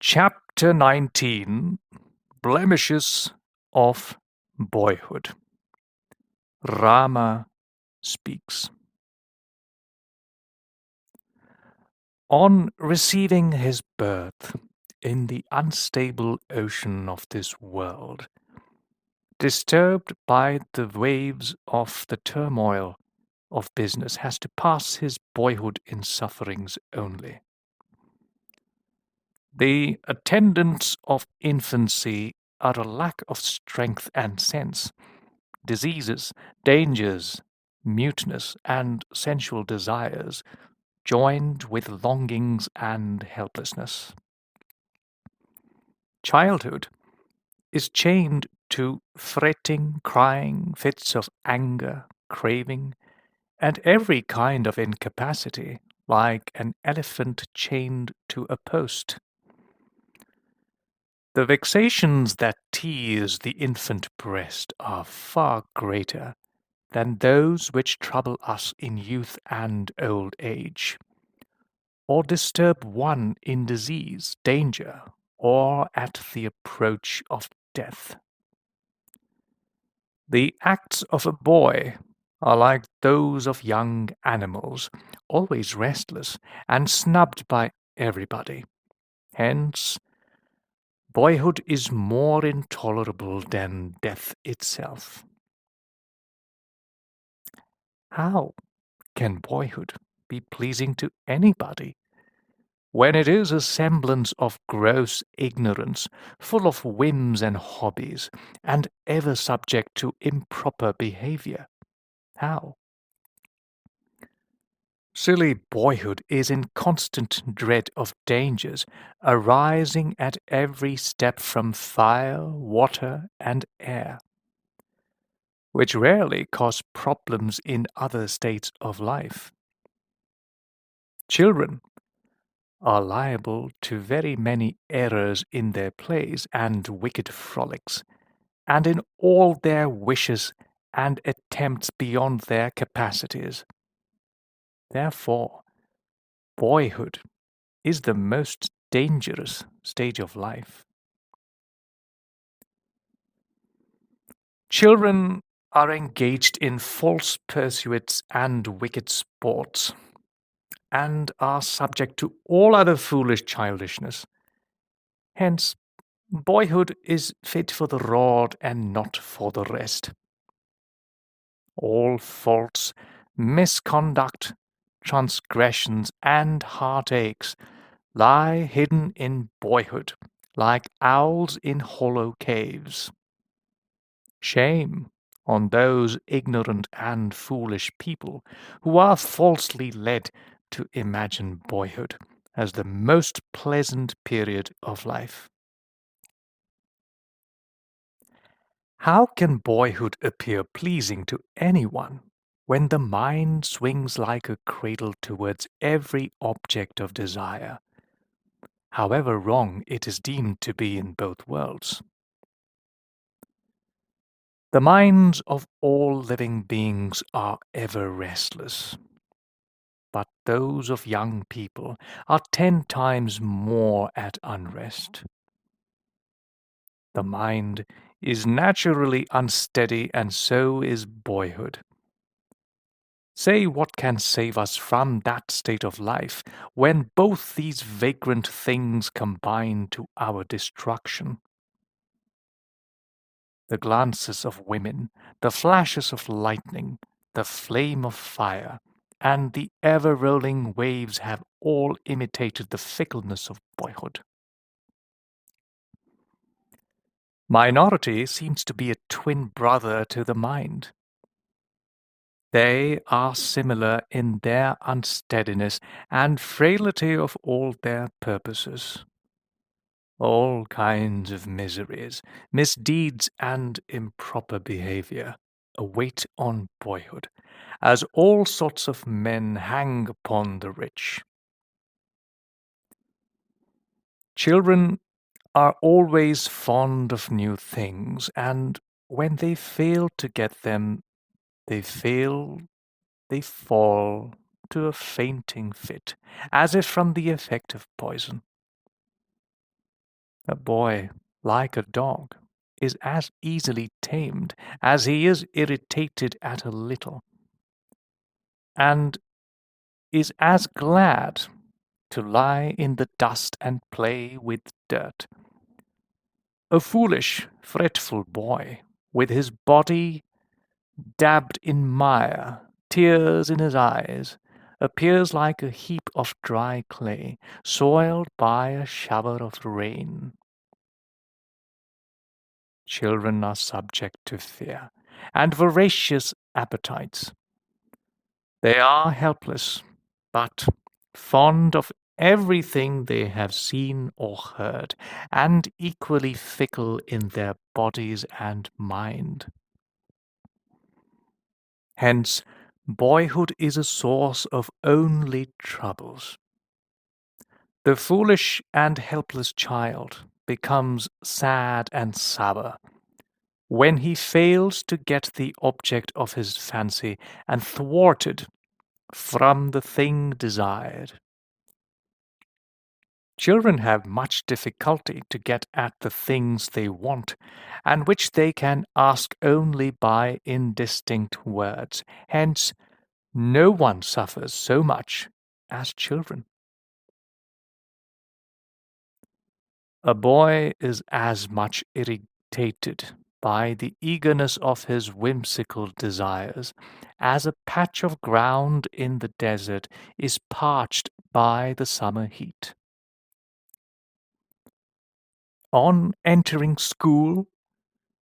Chapter 19: Blemishes of Boyhood. Rama speaks. On receiving his birth in the unstable ocean of this world, disturbed by the waves of the turmoil of business, has to pass his boyhood in sufferings only. The attendants of infancy are a lack of strength and sense, diseases, dangers, muteness, and sensual desires, joined with longings and helplessness. Childhood is chained to fretting, crying, fits of anger, craving, and every kind of incapacity, like an elephant chained to a post. The vexations that tease the infant breast are far greater than those which trouble us in youth and old age, or disturb one in disease, danger, or at the approach of death. The acts of a boy are like those of young animals, always restless and snubbed by everybody. Hence, boyhood is more intolerable than death itself. How can boyhood be pleasing to anybody when it is a semblance of gross ignorance, full of whims and hobbies, and ever subject to improper behavior? How? Silly boyhood is in constant dread of dangers arising at every step from fire, water, and air, which rarely cause problems in other states of life. Children are liable to very many errors in their plays and wicked frolics, and in all their wishes and attempts beyond their capacities. Therefore, boyhood is the most dangerous stage of life. Children are engaged in false pursuits and wicked sports, and are subject to all other foolish childishness. Hence, boyhood is fit for the rod and not for the rest. All faults, misconduct, transgressions, and heartaches lie hidden in boyhood, like owls in hollow caves. Shame on those ignorant and foolish people who are falsely led to imagine boyhood as the most pleasant period of life. How can boyhood appear pleasing to anyone when the mind swings like a cradle towards every object of desire, however wrong it is deemed to be in both worlds? The minds of all living beings are ever restless, but those of young people are 10 times more at unrest. The mind is naturally unsteady, and so is boyhood. Say what can save us from that state of life when both these vagrant things combine to our destruction? The glances of women, the flashes of lightning, the flame of fire, and the ever-rolling waves have all imitated the fickleness of boyhood. Minority seems to be a twin brother to the mind. They are similar in their unsteadiness and frailty of all their purposes. All kinds of miseries, misdeeds, and improper behavior await on boyhood, as all sorts of men hang upon the rich. Children are always fond of new things, and when they fail to get them, they fall to a fainting fit, as if from the effect of poison. A boy, like a dog, is as easily tamed as he is irritated at a little, and is as glad to lie in the dust and play with dirt. A foolish, fretful boy, with his body dabbed in mire, tears in his eyes, appears like a heap of dry clay, soiled by a shower of rain. Children are subject to fear and voracious appetites. They are helpless, but fond of everything they have seen or heard, and equally fickle in their bodies and mind. Hence, boyhood is a source of only troubles. The foolish and helpless child becomes sad and sour when he fails to get the object of his fancy and thwarted from the thing desired. Children have much difficulty to get at the things they want, and which they can ask only by indistinct words. Hence, no one suffers so much as children. A boy is as much irritated by the eagerness of his whimsical desires as a patch of ground in the desert is parched by the summer heat. On entering school,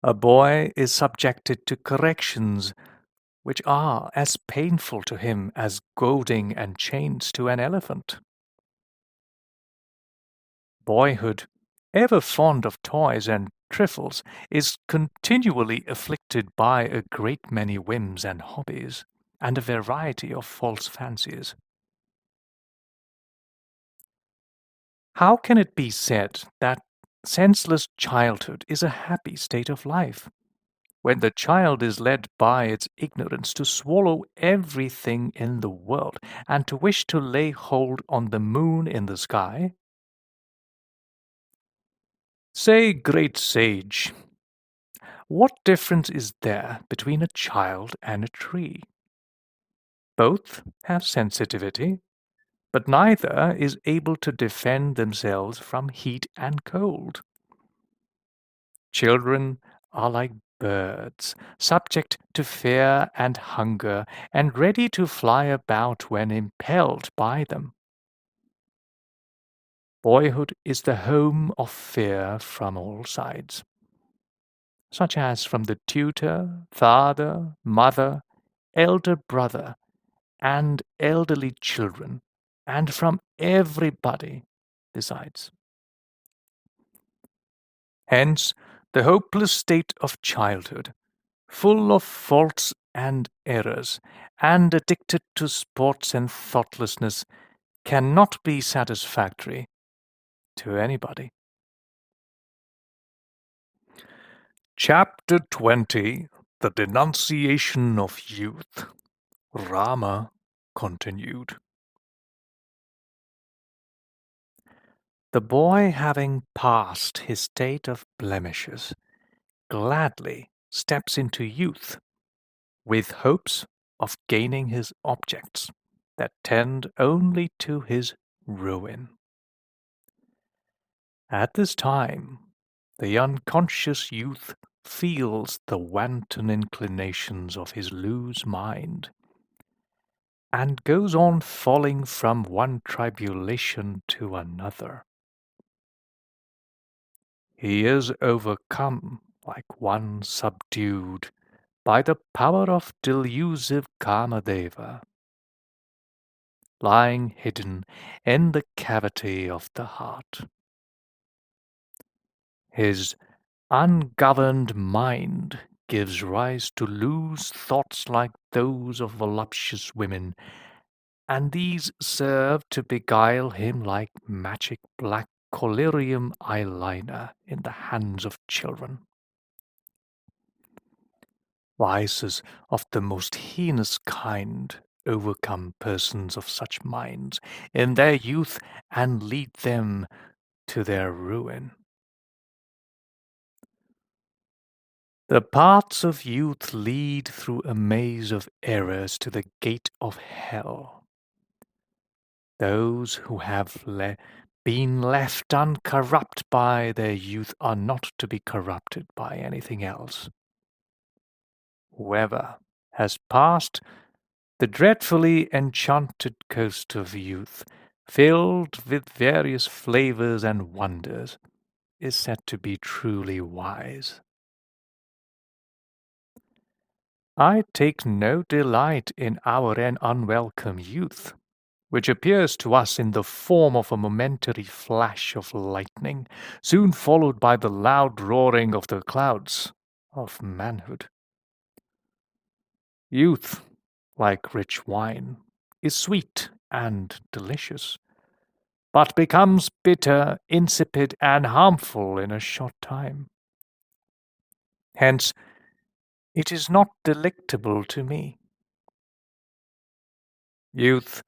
a boy is subjected to corrections which are as painful to him as goading and chains to an elephant. Boyhood, ever fond of toys and trifles, is continually afflicted by a great many whims and hobbies, and a variety of false fancies. How can it be said that senseless childhood is a happy state of life, when the child is led by its ignorance to swallow everything in the world, and to wish to lay hold on the moon in the sky? Say, great sage, what difference is there between a child and a tree? Both have sensitivity, but neither is able to defend themselves from heat and cold. Children are like birds, subject to fear and hunger, and ready to fly about when impelled by them. Boyhood is the home of fear from all sides, such as from the tutor, father, mother, elder brother, and elderly children, and from everybody besides. Hence, the hopeless state of childhood, full of faults and errors, and addicted to sports and thoughtlessness, cannot be satisfactory to anybody. Chapter 20, The Denunciation of Youth. Rama continued. The boy, having passed his state of blemishes, gladly steps into youth, with hopes of gaining his objects that tend only to his ruin. At this time, the unconscious youth feels the wanton inclinations of his loose mind, and goes on falling from one tribulation to another. He is overcome like one subdued by the power of delusive Kamadeva, lying hidden in the cavity of the heart. His ungoverned mind gives rise to loose thoughts like those of voluptuous women, and these serve to beguile him like magic black collyrium eyeliner in the hands of children. Vices of the most heinous kind overcome persons of such minds in their youth and lead them to their ruin. The paths of youth lead through a maze of errors to the gate of hell. Those who have been left uncorrupt by their youth are not to be corrupted by anything else. Whoever has passed the dreadfully enchanted coast of youth, filled with various flavors and wonders, is said to be truly wise. I take no delight in our unwelcome youth, which appears to us in the form of a momentary flash of lightning, soon followed by the loud roaring of the clouds of manhood. Youth, like rich wine, is sweet and delicious, but becomes bitter, insipid, and harmful in a short time. Hence, it is not delectable to me. Youth,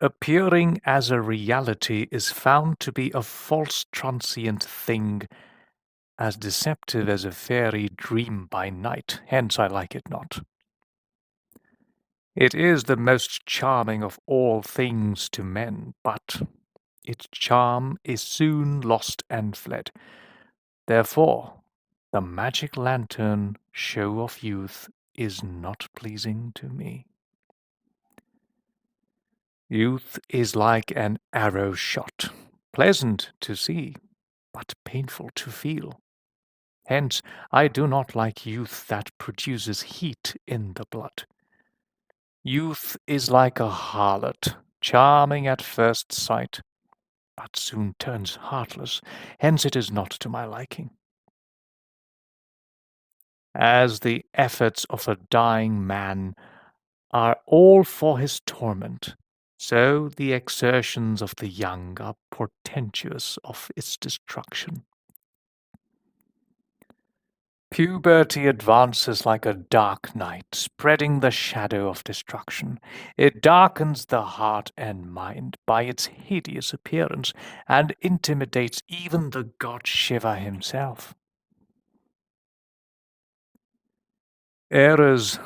appearing as a reality, is found to be a false transient thing, as deceptive as a fairy dream by night. Hence I like it not. It is the most charming of all things to men, but its charm is soon lost and fled. Therefore, the magic lantern show of youth is not pleasing to me. Youth is like an arrow shot, pleasant to see, but painful to feel. Hence, I do not like youth that produces heat in the blood. Youth is like a harlot, charming at first sight, but soon turns heartless. Hence it is not to my liking. As the efforts of a dying man are all for his torment, so the exertions of the young are portentous of its destruction. Puberty advances like a dark night, spreading the shadow of destruction. It darkens the heart and mind by its hideous appearance, and intimidates even the god Shiva himself. Errors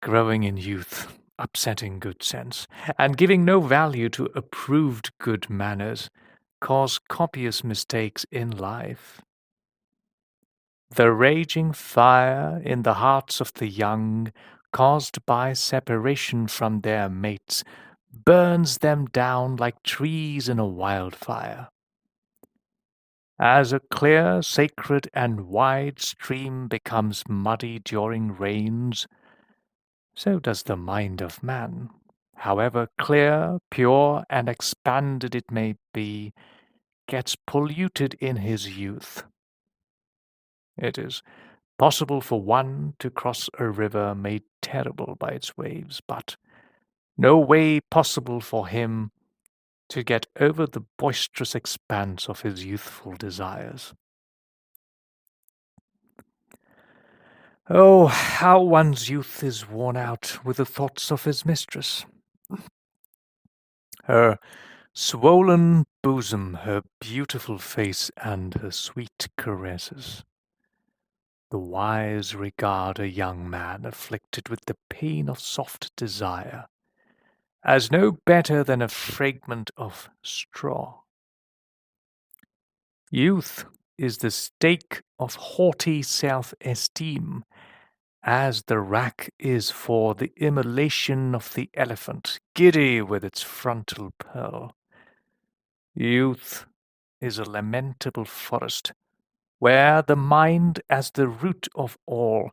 growing in youth, upsetting good sense, and giving no value to approved good manners, cause copious mistakes in life. The raging fire in the hearts of the young, caused by separation from their mates, burns them down like trees in a wildfire. As a clear, sacred, and wide stream becomes muddy during rains, so does the mind of man, however clear, pure, and expanded it may be, gets polluted in his youth. It is possible for one to cross a river made terrible by its waves, but no way possible for him to get over the boisterous expanse of his youthful desires. Oh, how one's youth is worn out with the thoughts of his mistress. Her swollen bosom, her beautiful face, and her sweet caresses. The wise regard a young man afflicted with the pain of soft desire as no better than a fragment of straw. Youth is the stake of haughty self-esteem, as the rack is for the immolation of the elephant, giddy with its frontal pearl. Youth is a lamentable forest, where the mind, as the root of all,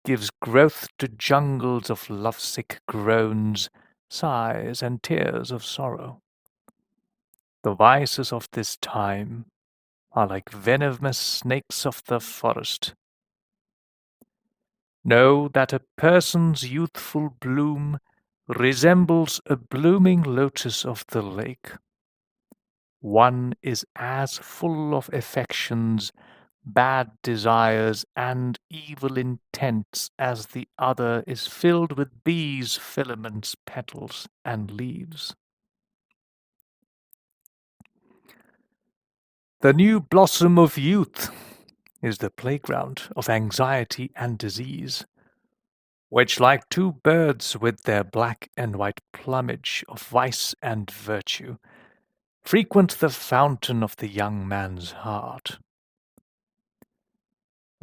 gives growth to jungles of lovesick groans, sighs, and tears of sorrow. The vices of this time are like venomous snakes of the forest. Know that a person's youthful bloom resembles a blooming lotus of the lake. One is as full of affections, bad desires, and evil intents as the other is filled with bees' filaments, petals, and leaves. The new blossom of youth is the playground of anxiety and disease, which, like two birds with their black and white plumage of vice and virtue, frequent the fountain of the young man's heart.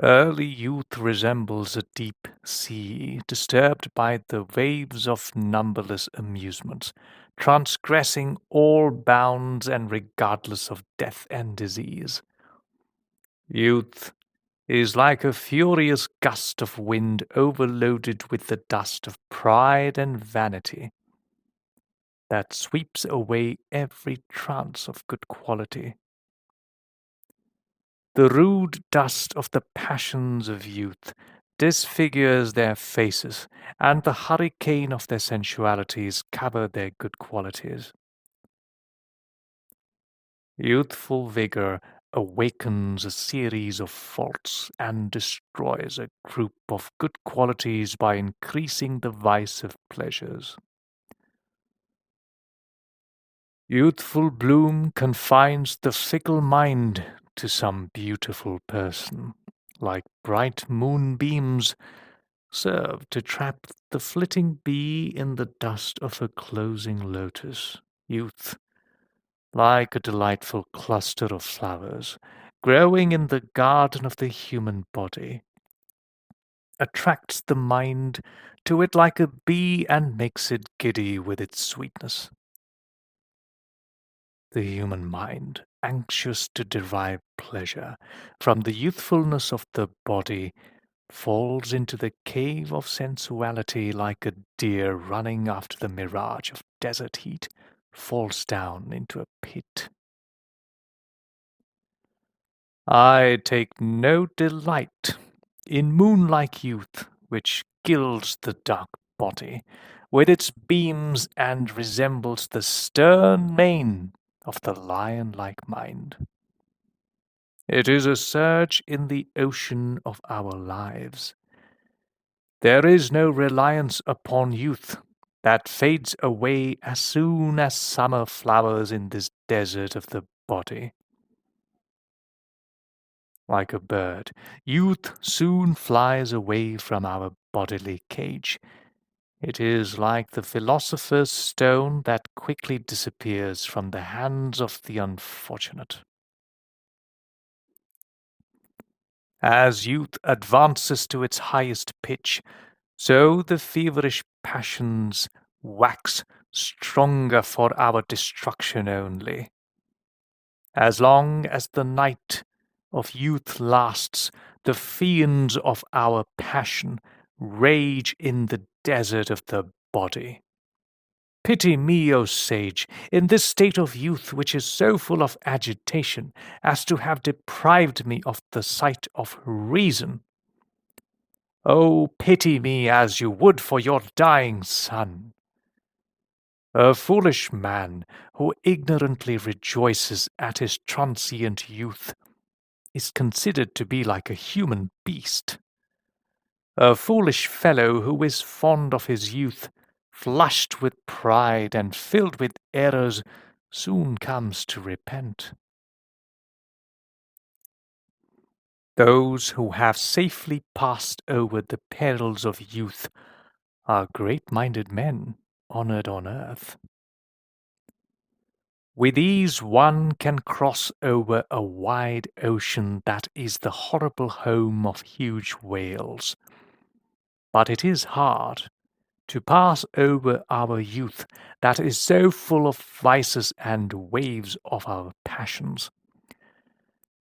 Early youth resembles a deep sea, disturbed by the waves of numberless amusements, transgressing all bounds and regardless of death and disease. Youth is like a furious gust of wind overloaded with the dust of pride and vanity that sweeps away every trance of good quality. The rude dust of the passions of youth disfigures their faces, and the hurricane of their sensualities cover their good qualities. Youthful vigor awakens a series of faults and destroys a group of good qualities by increasing the vice of pleasures. Youthful bloom confines the fickle mind to some beautiful person, like bright moonbeams serve to trap the flitting bee in the dust of a closing lotus. Youth, like a delightful cluster of flowers growing in the garden of the human body, attracts the mind to it like a bee and makes it giddy with its sweetness. The human mind, anxious to derive pleasure from the youthfulness of the body, falls into the cave of sensuality like a deer running after the mirage of desert heat falls down into a pit. I take no delight in moonlike youth, which gilds the dark body with its beams and resembles the stern mane of the lion-like mind. It is a surge in the ocean of our lives. There is no reliance upon youth that fades away as soon as summer flowers in this desert of the body. Like a bird, youth soon flies away from our bodily cage. It is like the philosopher's stone that quickly disappears from the hands of the unfortunate. As youth advances to its highest pitch, so the feverish passions wax stronger for our destruction only. As long as the night of youth lasts, the fiends of our passion rage in the desert of the body. Pity me, O sage, in this state of youth which is so full of agitation as to have deprived me of the sight of reason. Oh, pity me as you would for your dying son. A foolish man who ignorantly rejoices at his transient youth is considered to be like a human beast. A foolish fellow who is fond of his youth, flushed with pride and filled with errors, soon comes to repent. Those who have safely passed over the perils of youth are great-minded men, honored on earth. With ease one can cross over a wide ocean that is the horrible home of huge whales. But it is hard to pass over our youth that is so full of vices and waves of our passions.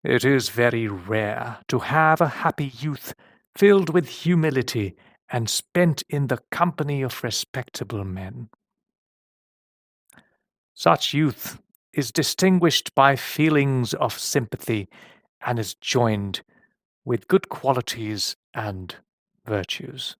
It is very rare to have a happy youth filled with humility and spent in the company of respectable men. Such youth is distinguished by feelings of sympathy and is joined with good qualities and virtues.